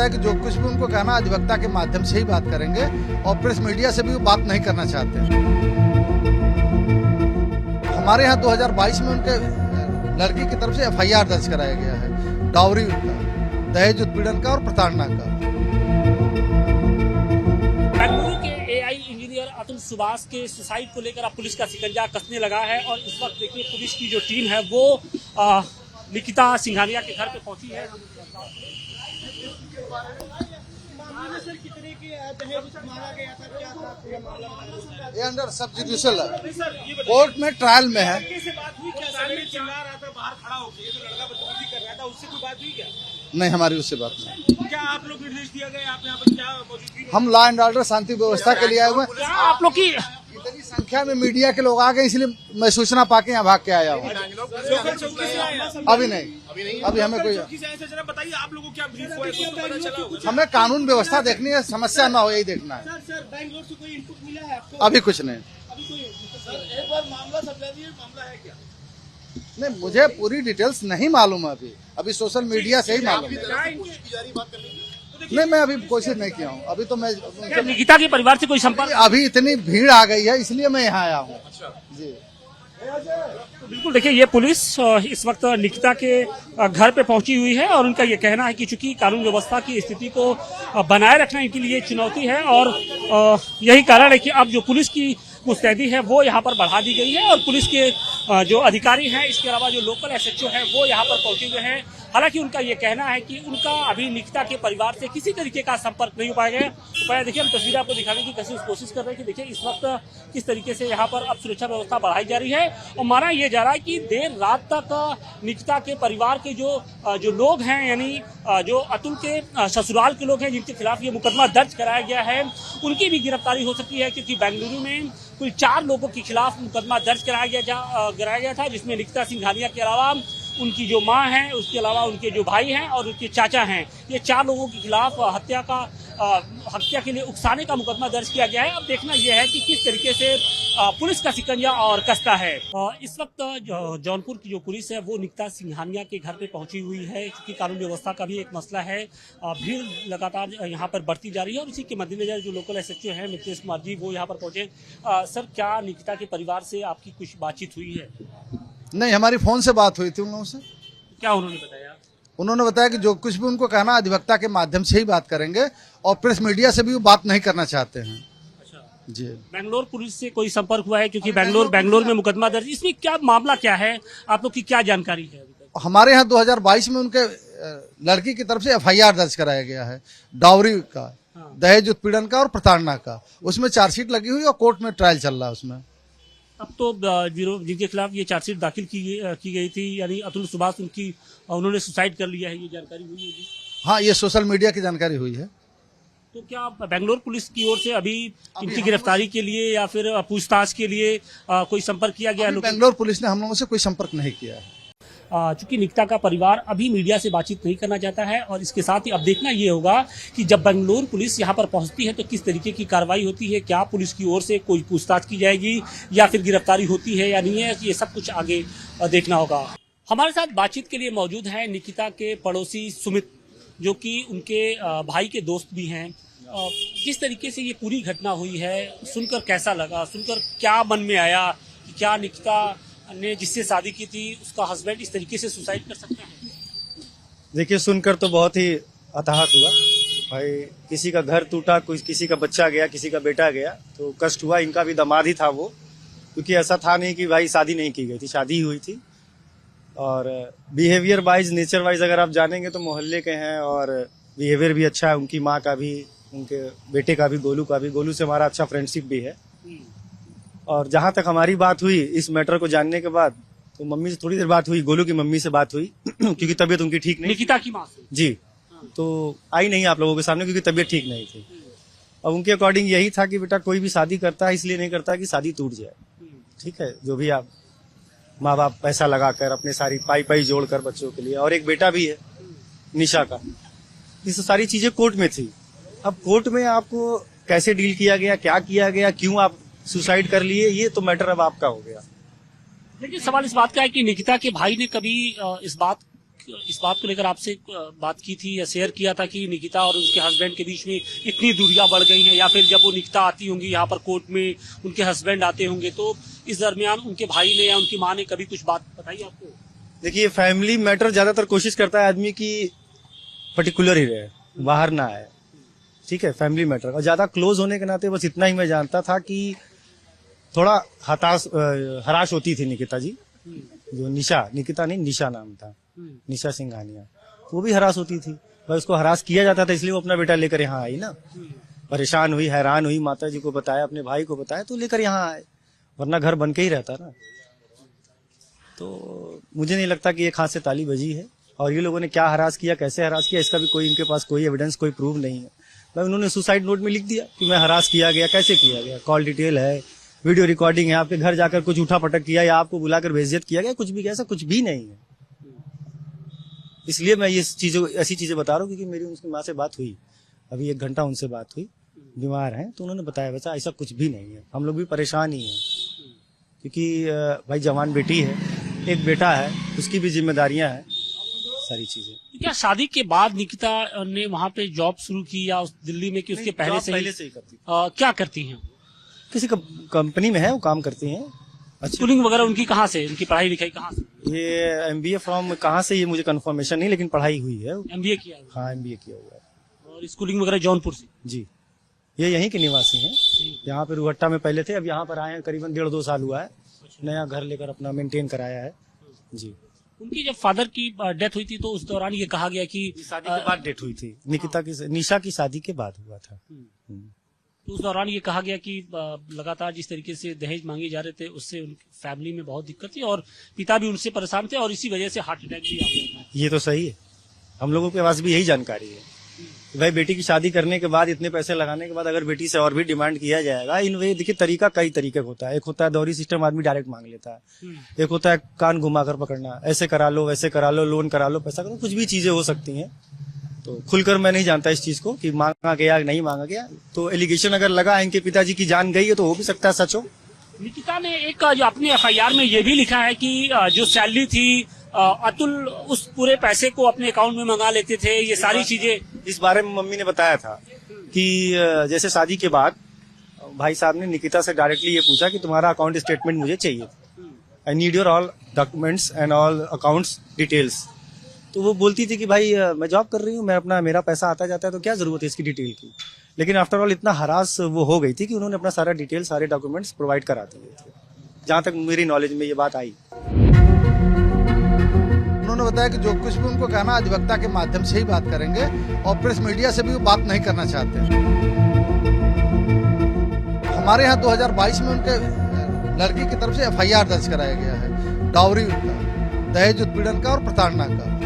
बताया कि जो कुछ भी उनको कहना अधिवक्ता के माध्यम से ही बात करेंगे और प्रेस मीडिया से भी वो बात नहीं करना चाहते हैं। हमारे यहाँ 2022 में उनके लड़की की तरफ से FIR दर्ज कराया गया है डाउरी का, दहेज उत्पीड़न का और प्रताड़ना का। बेंगलुरु के AI इंजीनियर अतुल सुभाष के सुसाइड को लेकर अब पुलिस का शिकंजा कसने लगा है और इस वक्त देखिए पुलिस की जो टीम है वो निकिता सिंघानिया के घर पे पहुंची है। ये अंडर सब जुडिशियल है, कोर्ट में ट्रायल में है। नहीं, हमारी उससे बात नहीं। क्या आप लोग निर्देश दिया गया यहाँ पर क्या मौजूदगी? हम लॉ एंड ऑर्डर शांति व्यवस्था के लिए आए हुए हैं। आप लोग की इतनी संख्या में मीडिया के लोग आ गए, इसलिए मैं सूचना पाके यहाँ भाग के आया हूँ। अभी नहीं, अभी हमें कोई बताइए आप लोगों को क्या ब्रीफ हुआ है, कुछ तो पता चला होगा। हमें कानून व्यवस्था देखनी है, समस्या ना हो यही देखना है। सर बैंगलोर से कोई इनपुट मिला है आपको? अभी कुछ नहीं। अभी कोई एक बार मामला समझा दिए, मामला है क्या? नहीं, मुझे पूरी डिटेल्स नहीं मालूम है। अभी सोशल मीडिया से ही मालूम है। नहीं, मैं अभी कोशिश नहीं किया हूँ। अभी तो मैं निकिता के परिवार से कोई संपर्क? अभी इतनी भीड़ आ गई है इसलिए मैं यहाँ आया हूँ जी। तो बिल्कुल देखिए ये पुलिस इस वक्त निकिता के घर पे पहुंची हुई है और उनका ये कहना है कि चूंकि कानून व्यवस्था की स्थिति को बनाए रखना इनके लिए चुनौती है और यही कारण है कि अब जो पुलिस की मुस्तैदी है वो यहाँ पर बढ़ा दी गई है और पुलिस के जो अधिकारी हैं, इसके अलावा जो लोकल SHO है वो यहाँ पर पहुंचे हुए हैं। हालांकि उनका ये कहना है कि उनका अभी निकिता के परिवार से किसी तरीके का संपर्क नहीं हो पाया। तो देखिए हम तस्वीर आपको दिखाने की कोशिश कर रहे हैं कि देखिए इस वक्त किस तरीके से यहाँ पर अब सुरक्षा व्यवस्था बढ़ाई जा रही है और माना यह जा रहा है कि देर रात तक निकिता के परिवार के जो लोग हैं, यानी जो अतुल के ससुराल के लोग हैं जिनके खिलाफ ये मुकदमा दर्ज कराया गया है, उनकी भी गिरफ्तारी हो सकती है क्योंकि बेंगलुरु में कुल 4 लोगों के खिलाफ मुकदमा दर्ज कराया गया था, जिसमें निकिता सिंघानिया के अलावा उनकी जो मां है, उसके अलावा उनके जो भाई हैं और उनके चाचा हैं, ये 4 लोगों के खिलाफ हत्या के लिए उकसाने का मुकदमा दर्ज किया गया है। अब देखना यह है कि किस तरीके से पुलिस का शिकंजा और कसता है। इस वक्त जौनपुर की जो पुलिस है वो निकिता सिंघानिया के घर पे पहुंची हुई है क्योंकि कानून व्यवस्था का भी एक मसला है। भीड़ लगातार यहाँ पर बढ़ती जा रही है और इसी के मद्देनजर जो लोकल SHO है मिथिलेश कुमार जी वो यहाँ पर पहुंचे। सर, क्या निकिता के परिवार से आपकी कुछ बातचीत हुई है? नहीं, हमारी फोन से बात हुई थी उन लोगों से। क्या उन्होंने बताया? उन्होंने बताया कि जो कुछ भी उनको कहना अधिवक्ता के माध्यम से ही बात करेंगे और प्रेस मीडिया से भी वो बात नहीं करना चाहते हैं। अच्छा जी। बेंगलोर पुलिस से कोई संपर्क हुआ है क्योंकि बेंगलोर में मुकदमा दर्ज, इसमें क्या मामला क्या है, आप लोग की क्या जानकारी है? हमारे यहाँ 2022 में उनके लड़की की तरफ से FIR दर्ज कराया गया है डाउरी का, दहेज उत्पीड़न का और प्रताड़ना का। उसमें चार्जशीट लगी हुई और कोर्ट में ट्रायल चल रहा है उसमें। अब तो जिनके खिलाफ ये चार्जशीट दाखिल की गई थी, यानी अतुल सुभाष, उन्होंने सुसाइड कर लिया है, ये जानकारी हुई है? हाँ, ये सोशल मीडिया की जानकारी हुई है। तो क्या बेंगलोर पुलिस की ओर से अभी इनकी गिरफ्तारी के लिए या फिर पूछताछ के लिए कोई संपर्क किया गया है? बेंगलोर पुलिस ने हम लोगों से कोई संपर्क नहीं किया है। चूंकि निकिता का परिवार अभी मीडिया से बातचीत नहीं करना चाहता है और इसके साथ ही अब देखना ये होगा कि जब बेंगलुरु पुलिस यहाँ पर पहुँचती है तो किस तरीके की कार्रवाई होती है, क्या पुलिस की ओर से कोई पूछताछ की जाएगी या फिर गिरफ्तारी होती है या नहीं है, ये सब कुछ आगे देखना होगा। हमारे साथ बातचीत के लिए मौजूद हैं निकिता के पड़ोसी सुमित, जो कि उनके भाई के दोस्त भी हैं। किस तरीके से ये पूरी घटना हुई है, सुनकर कैसा लगा, सुनकर क्या मन में आया कि क्या निकिता ने जिससे शादी की थी उसका हस्बैंड इस तरीके से सुसाइड कर सकता है? देखिए, सुनकर तो बहुत ही हताहत हुआ भाई। किसी का घर टूटा, किसी का बच्चा गया, किसी का बेटा गया, तो कष्ट हुआ। इनका भी दामाद ही था वो, क्योंकि ऐसा था नहीं कि भाई शादी नहीं की गई थी, शादी हुई थी। और बिहेवियर वाइज, नेचर वाइज अगर आप जानेंगे तो मोहल्ले के हैं और बिहेवियर भी अच्छा है। उनकी माँ का भी, उनके बेटे का भी, गोलू से हमारा अच्छा फ्रेंडशिप भी है। और जहाँ तक हमारी बात हुई इस मैटर को जानने के बाद, तो मम्मी से थोड़ी देर बात हुई, गोलू की मम्मी से बात हुई क्योंकि तबीयत उनकी ठीक नहीं, निकिता की माँ से जी। तो आई नहीं आप लोगों के सामने क्योंकि तबीयत ठीक नहीं थी। अब उनके अकॉर्डिंग यही था कि बेटा कोई भी शादी करता है इसलिए नहीं करता कि शादी टूट जाए, ठीक है। जो भी आप माँ बाप पैसा लगाकर अपने सारी पाई जोड़कर बच्चों के लिए, और एक बेटा भी है निशा का, ये सारी चीजें कोर्ट में थी। अब कोर्ट में आपको कैसे डील किया गया, क्या किया गया, क्यों आप सुसाइड कर लिए, ये तो मैटर अब आपका हो गया। लेकिन सवाल इस बात का है कि निकिता के भाई ने कभी इस बात इस बात को लेकर आपसे बात की थी या शेयर किया था कि निकिता और उसके हस्बैंड के बीच में इतनी दूरियां बढ़ गई हैं, या फिर जब वो निकिता आती होंगी यहाँ पर कोर्ट में, उनके हस्बैंड आते होंगे, तो इस दरमियान उनके भाई ने या उनकी माँ ने कभी कुछ बात बताई आपको? देखिए फैमिली मैटर ज्यादातर कोशिश करता है आदमी की पर्टिकुलर ही रहे, बाहर ना आए, ठीक है, फैमिली मैटर। और ज्यादा क्लोज होने के नाते बस इतना ही मैं जानता था कि थोड़ा हराश होती थी निकिता जी, जो निकिता नहीं निशा नाम था, निशा सिंघानिया, वो भी हरास होती थी भाई, उसको हरास किया जाता था, इसलिए वो अपना बेटा लेकर यहाँ आई ना। परेशान हुई, हैरान हुई, माता जी को बताया, अपने भाई को बताया, तो लेकर यहाँ आए, वरना घर बन के ही रहता ना। तो मुझे नहीं लगता कि ये खास से ताली बजी है, और ये लोगों ने क्या हरास किया, कैसे हरास किया, इसका भी कोई इनके पास कोई एविडेंस, कोई प्रूफ नहीं है। भाई उन्होंने सुसाइड नोट में लिख दिया कि मैं हरास किया गया, कैसे किया गया, कॉल डिटेल है, वीडियो रिकॉर्डिंग है, आपके घर जाकर कुछ उठा पटक किया या आपको बुलाकर बेइज्जत किया गया, कुछ भी ऐसा कुछ भी नहीं है। इसलिए मैं ये चीजें, ऐसी चीजें बता रहा हूँ क्योंकि मेरी उनकी माँ से बात हुई, अभी 1 घंटा उनसे बात हुई, बीमार हैं, तो उन्होंने बताया वैसा ऐसा कुछ भी नहीं है। हम लोग भी परेशान ही हैं क्योंकि भाई जवान बेटी है, एक बेटा है, उसकी भी जिम्मेदारियां हैं, सारी चीजें। क्या शादी के बाद निकिता ने वहाँ पे जॉब शुरू की या उस दिल्ली में, कि उसके पहले से ही करती, क्या करती हैं? किसी कंपनी में है, वो काम करती हैं। स्कूलिंग वगैरह उनकी कहाँ से, उनकी पढ़ाई लिखाई कहाँ से? ये MBA फ्रॉम कहाँ से, ये मुझे कंफर्मेशन नहीं, लेकिन पढ़ाई हुई है। MBA किया है? हाँ MBA किया हुआ है। और स्कूलिंग वगैरह जौनपुर से? जी, ये यहीं के निवासी हैं, यहाँ पे रुहट्टा में पहले थे, अब यहाँ पर आए हैं, करीबन 1.5-2 साल हुआ है, नया घर लेकर अपना मेंटेन कराया है। जी, उनकी जब फादर की डेथ हुई थी तो उस दौरान ये कहा गया कि शादी के बाद डेथ हुई थी, निकिता की, निशा की शादी के बाद हुआ था। तो उस दौरान ये कहा गया कि लगातार जिस तरीके से दहेज मांगे जा रहे थे, उससे उनकी फैमिली में बहुत दिक्कत थी और पिता भी उनसे परेशान थे, और इसी वजह से हार्ट अटैक भी आ गया था। ये तो सही है, हम लोगों के पास भी यही जानकारी है कि भाई बेटी की शादी करने के बाद, इतने पैसे लगाने के बाद अगर बेटी से और भी डिमांड किया जाएगा, इन वे देखिए तरीका कई तरीके का होता है। एक होता है दौरी सिस्टम, आदमी डायरेक्ट मांग लेता है, एक होता है कान घुमाकर पकड़ना, ऐसे करा लो, वैसे करा लो, लोन करा लो, पैसा करो, कुछ भी चीजें हो सकती हैं। तो खुलकर मैं नहीं जानता इस चीज को कि मांगा गया नहीं मांगा गया, तो एलिगेशन अगर लगा है इनके पिताजी की जान गई है तो हो भी सकता है सच हो। निकिता ने एक जो अपने FIR में ये भी लिखा है कि जो सैलरी थी, अतुल उस पूरे पैसे को अपने अकाउंट में मंगा लेते थे, ये सारी चीजें। इस बारे में मम्मी ने बताया था कि जैसे शादी के बाद भाई साहब ने निकिता से डायरेक्टली ये पूछा कि तुम्हारा अकाउंट स्टेटमेंट मुझे चाहिए, I need your all documents and all accounts details. तो वो बोलती थी कि भाई मैं जॉब कर रही हूँ, मैं अपना, मेरा पैसा आता जाता है, तो क्या जरूरत है इसकी डिटेल की। लेकिन आफ्टर ऑल इतना हरास वो हो गई थी कि उन्होंने अपना सारा डिटेल, सारे डॉक्यूमेंट्स प्रोवाइड करा दिए थे, जहां तक मेरी नॉलेज में ये बात आई। उन्होंने बताया कि जो कुछ भी उनको कहना अधिवक्ता के माध्यम से ही बात करेंगे, और प्रेस मीडिया से भी वो बात नहीं करना चाहते। हमारे यहाँ 2022 में उनके लड़की की तरफ से FIR दर्ज कराया गया है, डाउरी का, दहेज उत्पीड़न का और प्रताड़ना का।